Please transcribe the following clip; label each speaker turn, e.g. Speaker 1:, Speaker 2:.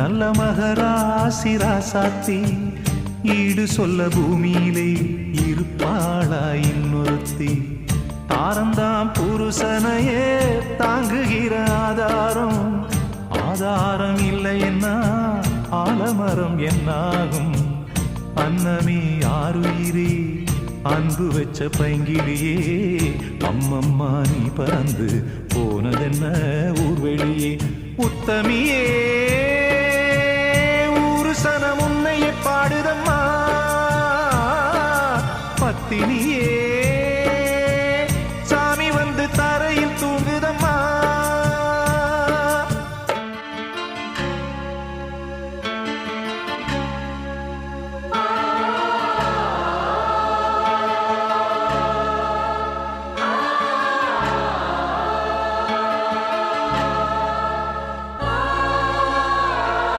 Speaker 1: நல்ல மகராசி ராசாத்தி ஈடு சொல்ல பூமியிலே இருப்பாளா இன்னொருத்தி தாரந்தாம் புருஷனையே தாங்குகிற ஆதாரம் ஆதாரம் இல்லை என்ன ஆலமரம் என்னாகும் அன்னமே ஆறுயிரே அன்பு வச்ச பைங்கிலியே அம்மம்மா நீ பறந்து போனதென்ன ஊர்வெளியே உத்தமியே ஊரு சனம் உன்னையே பாடுதம்மா பத்தினியே